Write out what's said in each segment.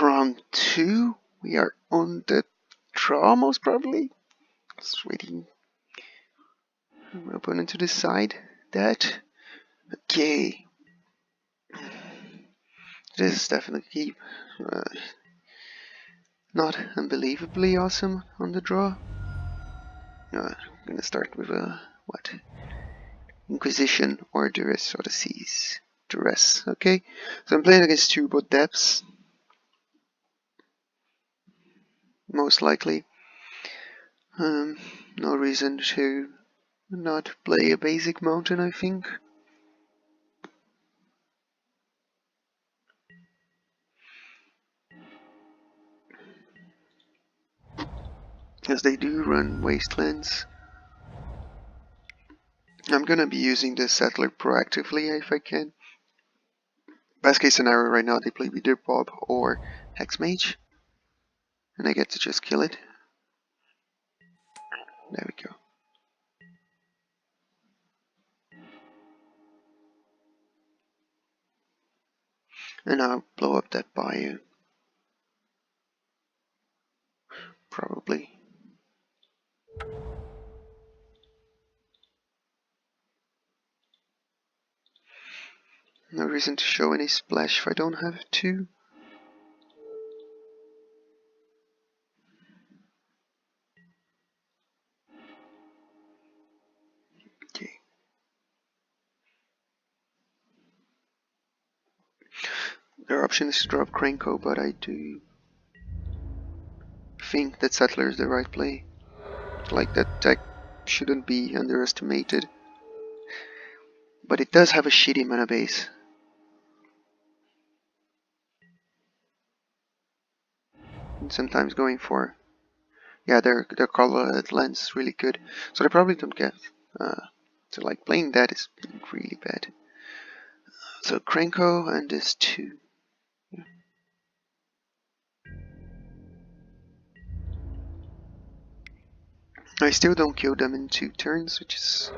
Round 2, we are on the draw most probably. Just waiting my opponent to decide that. Okay. This is definitely not unbelievably awesome on the draw. I'm gonna start with a what? Inquisition or Duress Odysseys. Duress, okay. So I'm playing against two both depths. Most likely. No reason to not play a basic mountain, I think. Because they do run wastelands. I'm gonna be using the settler proactively if I can. Best case scenario right now, they play either Bob or Hexmage. And I get to just kill it. There we go. And I'll blow up that bayou. Probably. No reason to show any splash if I don't have to. Okay. Their option is to drop Krenko, but I do think that Settler is the right play. Like, that deck shouldn't be underestimated. But it does have a shitty mana base. And sometimes going for... Yeah, their colored lens is really good. So they probably don't get... so like, playing that is really bad. So Krenko and this 2. I still don't kill them in 2 turns, which is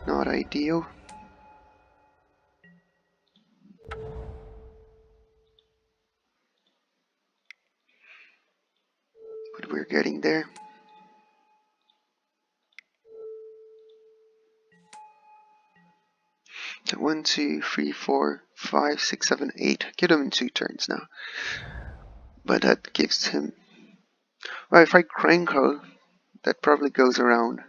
not ideal. But we're getting there. So 1, 2, 3, 4, 5, 6, 7, 8. Kill them in 2 turns now. But that gives him... Well, if I Krenko, that probably goes around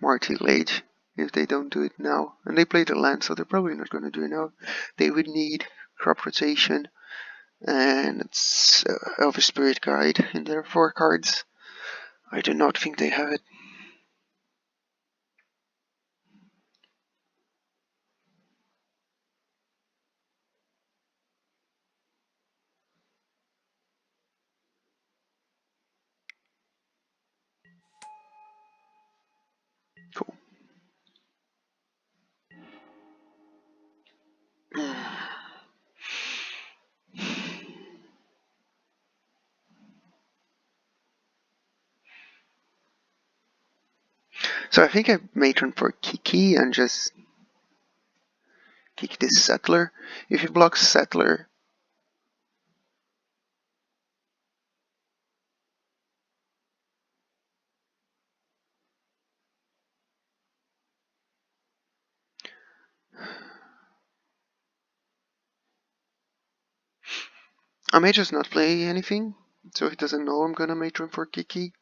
Marty late if they don't do it now. And they play the land, so they're probably not going to do it now. They would need crop rotation, and it's Elvish Spirit Guide in their 4 cards. I do not think they have it. Cool. So I think I matron for Kiki and just kick this Settler. If he blocks Settler, I may just not play anything, so he doesn't know I'm gonna matron for Kiki.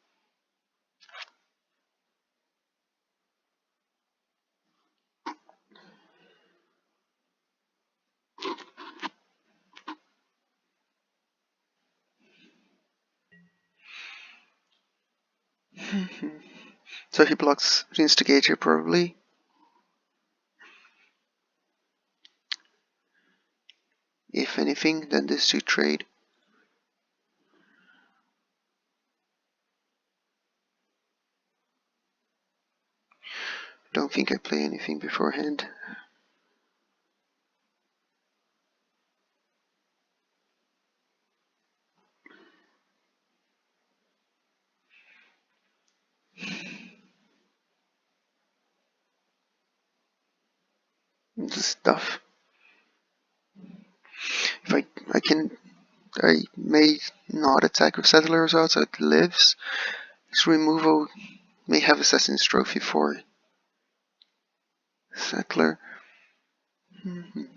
So he blocks the Instigator probably. If anything, then this 2 trade. Don't think I play anything beforehand. This stuff. I may not attack with Settler results, so it lives. This removal may have Assassin's Trophy for Settler. You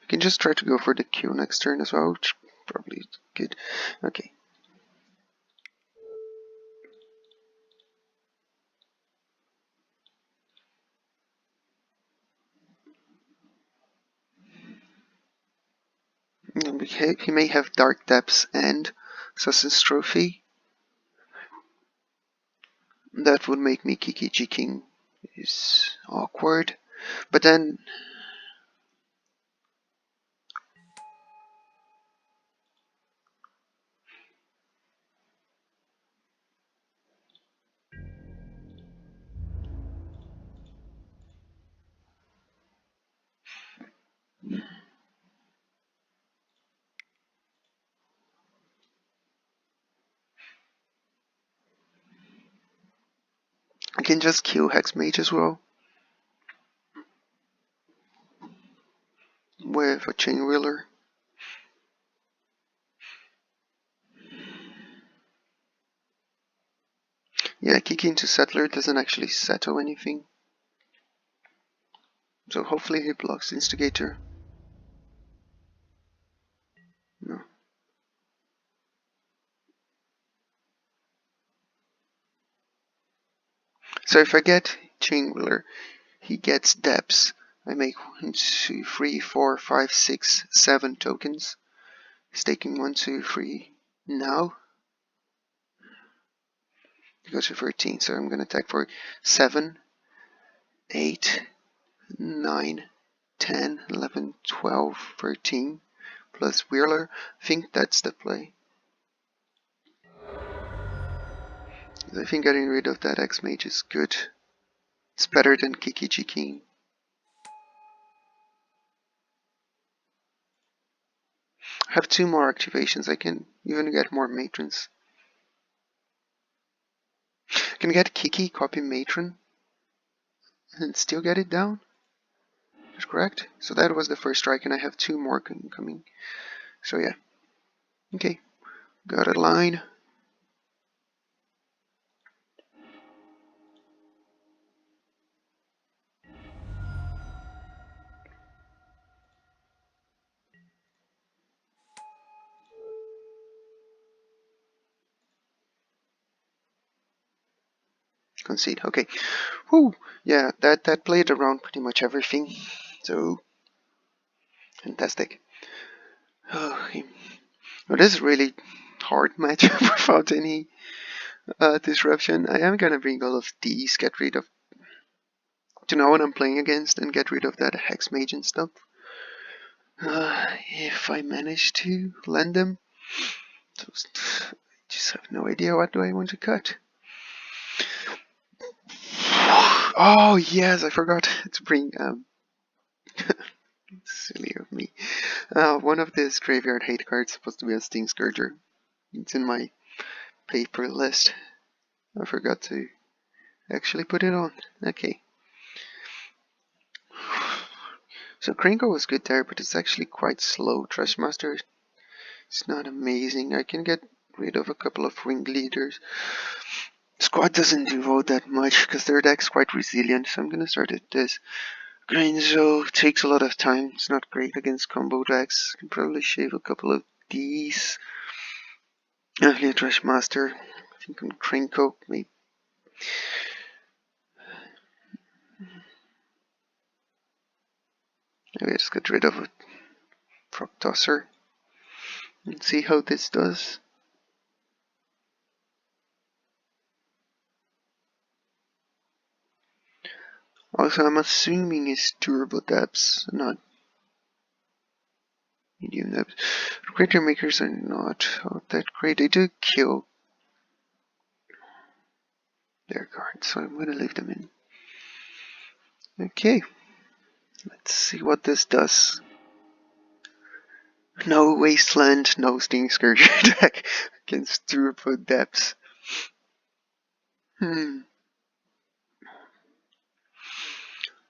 can just try to go for the Q next turn as well, which probably is good. Okay. He may have Dark Depths and Assassin's Trophy. That would make me Kiki King is awkward. But then I can just kill Hex Mage as well with a Chain Wheeler. Yeah, kicking into Settler doesn't actually settle anything. So hopefully he blocks Instigator. No. So if I get Chain Wheeler, he gets Depths. I make 1, 2, 3, 4, 5, 6, 7 tokens. He's taking 1, 2, 3 now. He goes to 13, so I'm gonna attack for 7, 8, 9, 10, 11, 12, 13, plus Wheeler. I think that's the play. I think getting rid of that X-Mage is good. It's better than Kiki King. I have 2 more activations. I can even get more Matrons. I can get Kiki, copy Matron, and still get it down. That's correct. So that was the first strike, and I have 2 more coming. So yeah. Okay. Got a line. Concede. Okay. Whew. Yeah, that played around pretty much everything. So fantastic. Okay. Well, this is really hard match without any disruption. I am gonna bring all of these, get rid of to know what I'm playing against, and get rid of that Hex Mage and stuff. If I manage to land them, I just have no idea what do I want to cut. Oh yes, I forgot to bring silly of me. One of this graveyard hate cards is supposed to be a Sting Scourger. It's in my paper list. I forgot to actually put it on. Okay. So Kringle was good there, but it's actually quite slow. Trashmaster is not amazing. I can get rid of a couple of ringleaders. Squad doesn't devote that much because their deck's quite resilient, so I'm gonna start at this. Grinzo takes a lot of time. It's not great against combo decks. Can probably shave a couple of these. Actually, a Trashmaster. I think on Kringle, maybe. Maybe I just get rid of a Frogtosser and see how this does. Also, I'm assuming it's Turbo Depths, not medium depths. Creature makers are not that great. They do kill their cards, so I'm gonna leave them in. Okay, let's see what this does. No Wasteland, no Sting Scourge deck against Turbo Depths.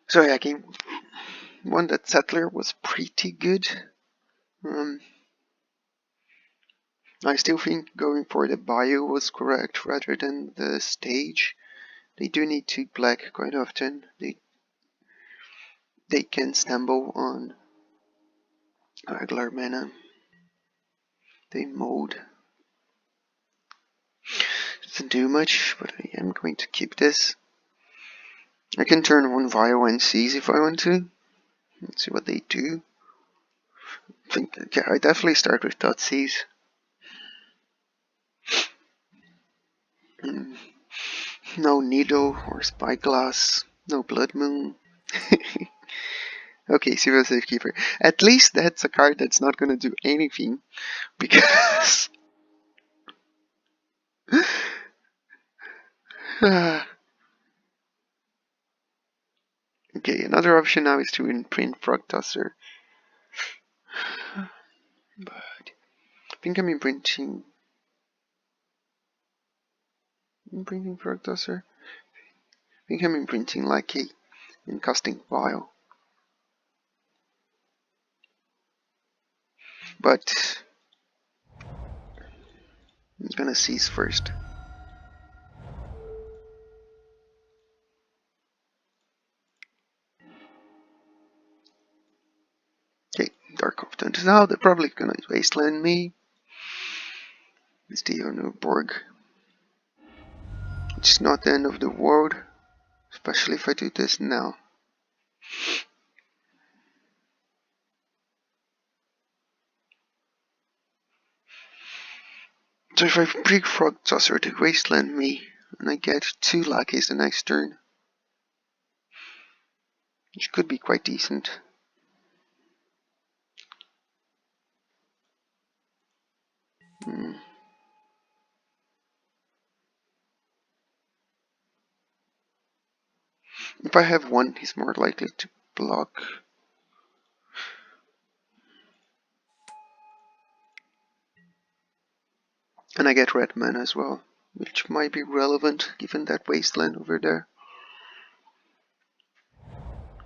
So yeah, one that Settler was pretty good. I still think going for the bio was correct rather than the stage. They do need 2 black quite often. They can stumble on regular mana. They mold. Doesn't do much, but I am going to keep this. I can turn on Vio and Seize if I want to. Let's see what they do. I definitely start with Thoughtseize. No Needle or Spyglass. No Blood Moon. Okay, Serial Safekeeper. At least that's a card that's not gonna do anything. Because... Okay, another option now is to imprint Frogtosser. But I think I'm imprinting Frogtosser. I think I'm imprinting Lucky and casting Vile. But I'm gonna Seize first. Okay, Dark Confidant. Now they're probably gonna wasteland me. It's the Borg. It's not the end of the world, especially if I do this now. So if I bring Frogtosser to wasteland me, and I get 2 Luckies the next turn, which could be quite decent. If I have 1, he's more likely to block. And I get red mana as well, which might be relevant given that wasteland over there.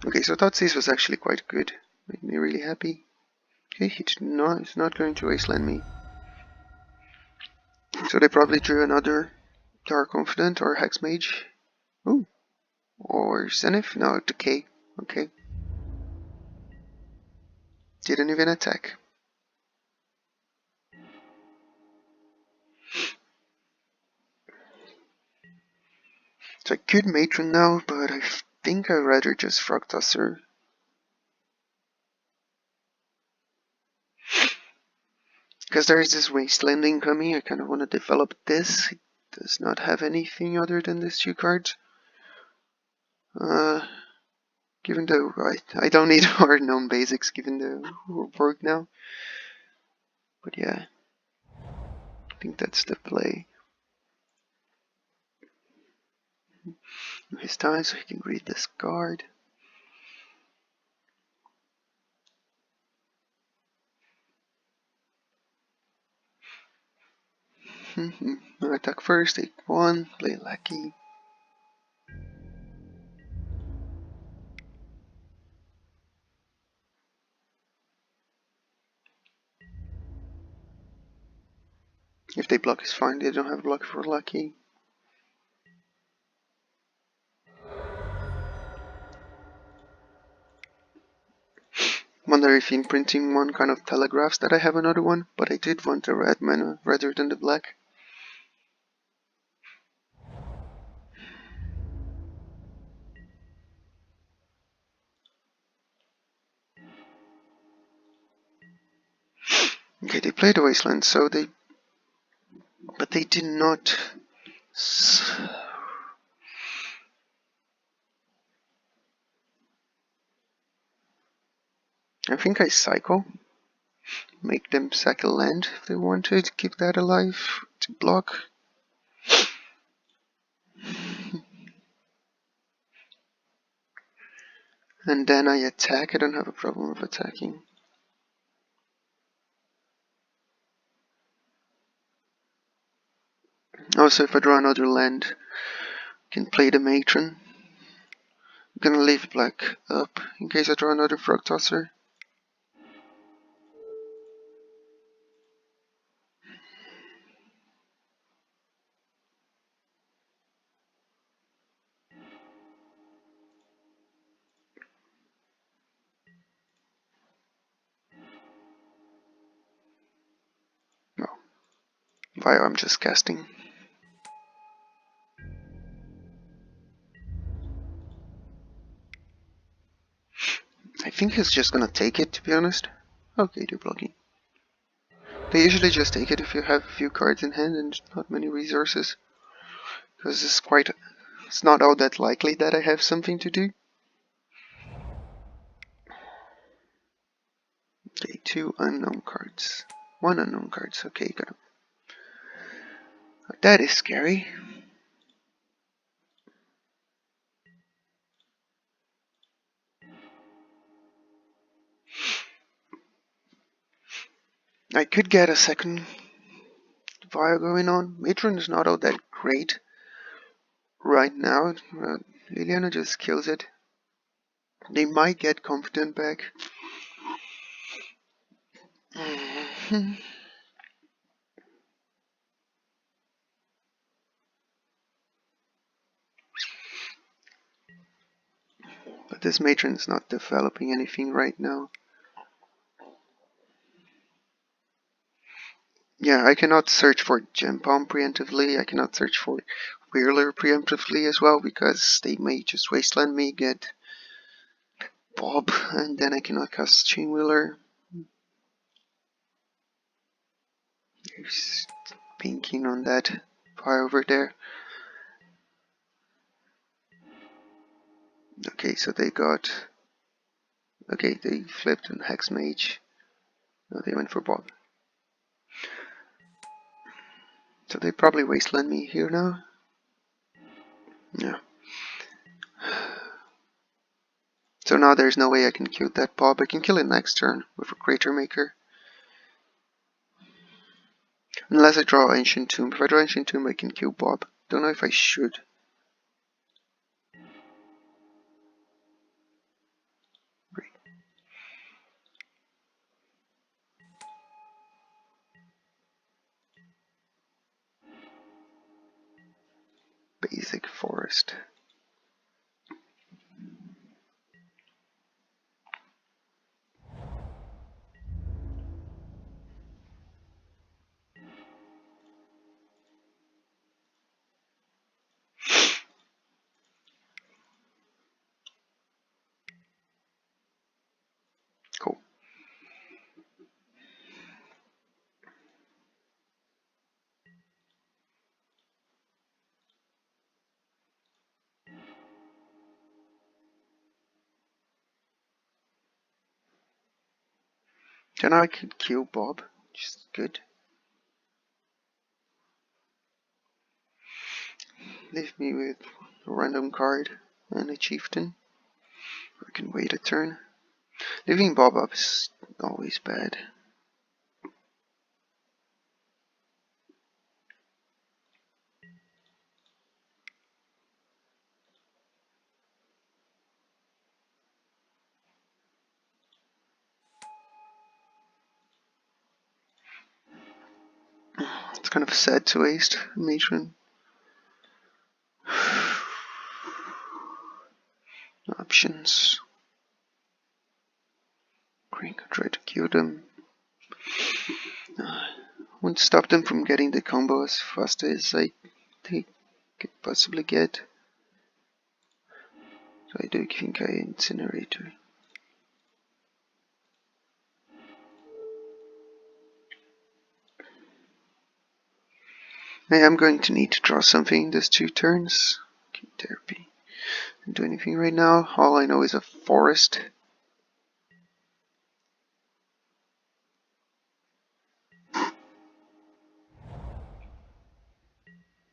Okay, so Thoughtseize was actually quite good. Made me really happy. Okay, he's not going to wasteland me. So they probably drew another Dark Confidant or Hex Mage. Ooh. Or Zenith? No, Decay. Okay. Didn't even attack. So I could Matron now, but I think I'd rather just Frogtosser. Because there is this wastelanding coming, I kind of want to develop this. It does not have anything other than these 2 cards. Given though I don't need hard known basics given the work now. But yeah, I think that's the play. His time so he can read this card. Attack first, take 1, play Lucky. If they block is fine, they don't have block for Lucky. Wonder if imprinting 1 kind of telegraphs that I have another one, but I did want the red mana rather than the black. Okay, they played the Wasteland, so but they did not. I think I cycle. Make them sack a land if they wanted to keep that alive to block. And then I attack. I don't have a problem with attacking. Also, if I draw another land, I can play the Matron. I'm gonna leave black up in case I draw another Frogtosser. No, Vio, I'm just casting. I think he's just gonna take it, to be honest. Okay, they're blocking. They usually just take it if you have a few cards in hand and not many resources. Because it's not all that likely that I have something to do. Okay, 2 unknown cards. 1 unknown cards, okay, got him. That is scary. I could get a second Vio going on. Matron is not all that great right now. Liliana just kills it. They might get confident back. But this matron is not developing anything right now. Yeah, I cannot search for Gem Bomb preemptively. I cannot search for Wheeler preemptively as well because they may just wasteland me, get Bob, and then I cannot cast Chain Wheeler. There's pinking on that pie over there. Okay, so they got. Okay, they flipped on Hex Mage. No, they went for Bob. So they probably wasteland me here now. Yeah. So now there's no way I can kill that Bob. I can kill it next turn with a Crater Maker. Unless I draw Ancient Tomb. If I draw Ancient Tomb, I can kill Bob. Don't know if I should. Great. Basic Forest. Cool. So now I could kill Bob, which is good. Leave me with a random card and a Chieftain. I can wait a turn. Leaving Bob up is always bad. It's kind of sad to waste a Matron. Options. Green can try to kill them. Won't stop them from getting the combo as fast as they could possibly get. So I do think I incinerate her. I am going to need to draw something in these 2 turns. Therapy. Don't do anything right now. All I know is a forest.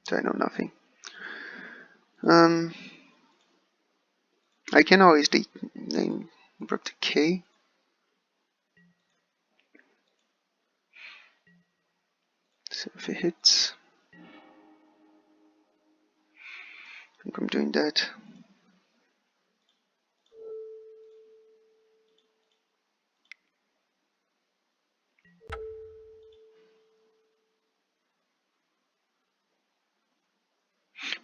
So I know nothing. I can always name Brook to K. So if it hits, I think I'm doing that.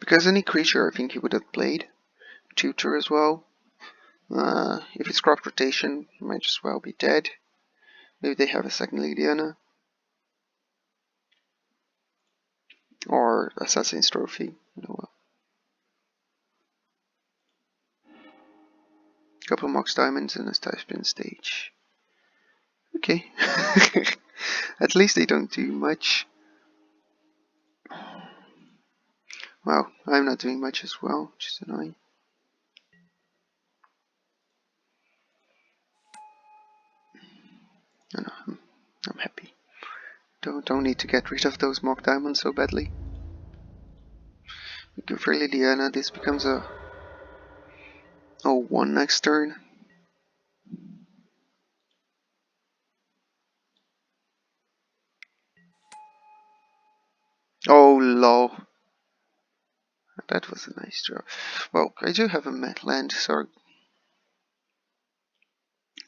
Because any creature I think he would have played. Tutor as well. If it's crop rotation, he might just well be dead. Maybe they have a second Liliana. Or Assassin's Trophy. You know, a couple of Mox Diamonds and a Typespin stage. Okay. At least they don't do much. Well, I'm not doing much as well, which is annoying. No, no, I'm happy. Don't need to get rid of those Mock Diamonds so badly. We go for Liliana, this becomes a 0-1 next turn. Oh lol. That was a nice draw. Well, I do have a Met land, so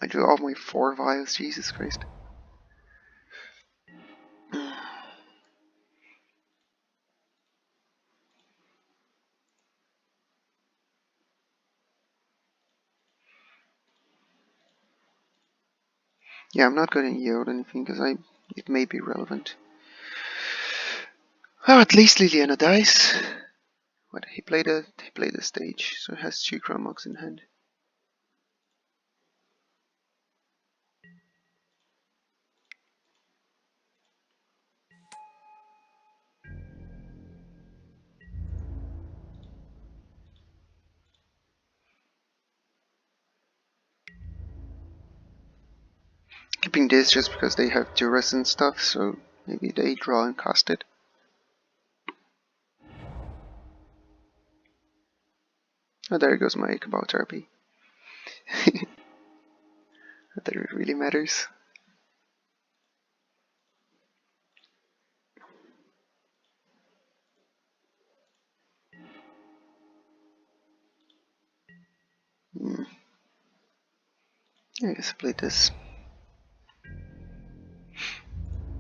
I drew all my 4 vials, Jesus Christ. Yeah, I'm not going to yield anything because it may be relevant. Oh, at least Liliana dies. What, he played a stage, so he has 2 Chrome Mox in hand. Keeping this just because they have Duress and stuff, so maybe they draw and cast it. Oh, there goes my Cabal Therapy. Not that it really matters. I guess I played this.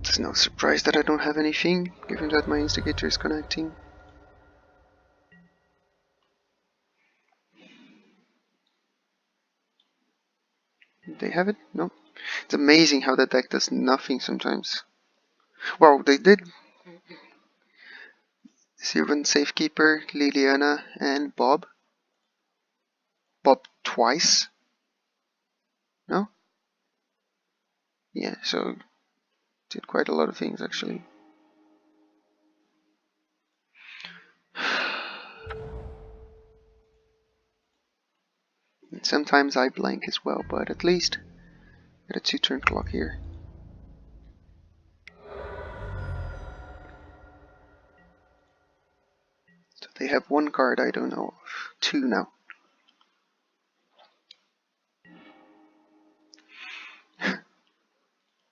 It's no surprise that I don't have anything, given that my Instigator is connecting. Did they have it? No. It's amazing how that deck does nothing sometimes. Well, they did Sylvan Safekeeper, Liliana, and Bob. Bob twice? No? Yeah, so did quite a lot of things actually. And sometimes I blank as well, but at least get a 2-turn clock here. So they have 1 card I don't know of. 2 now.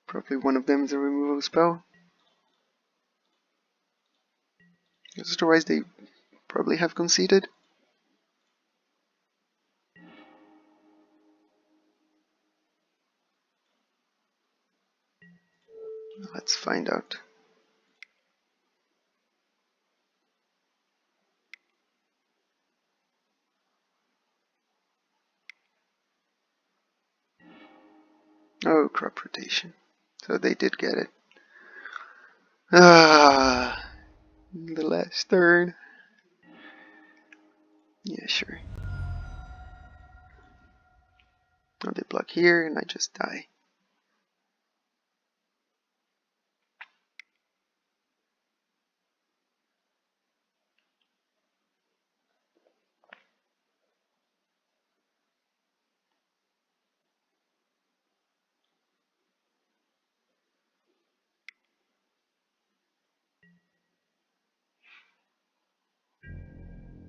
Probably one of them is a removal spell. Because otherwise they probably have conceded. Let's find out. Oh, crop rotation. So they did get it. Ah, the last turn. Yeah, sure. Now they block here and I just die.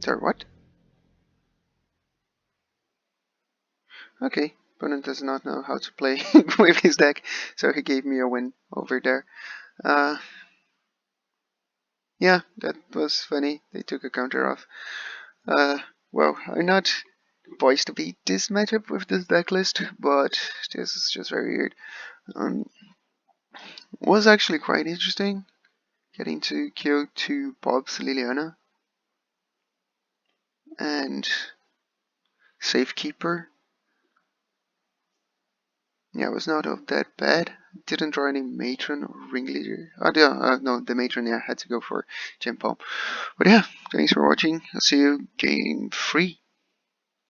Sorry, what? Okay, opponent does not know how to play with his deck, so he gave me a win over there. Yeah, that was funny. They took a counter off. Well, I'm not poised to beat this matchup with this deck list, but this is just very weird. Was actually quite interesting getting to kill 2 Bob's Liliana. and Safekeeper. Yeah, it was not all that bad. Didn't draw any Matron or Ringleader. Oh, no, the Matron, yeah, I had to go for Gem Palm. But yeah, thanks for watching. I'll see you game 3.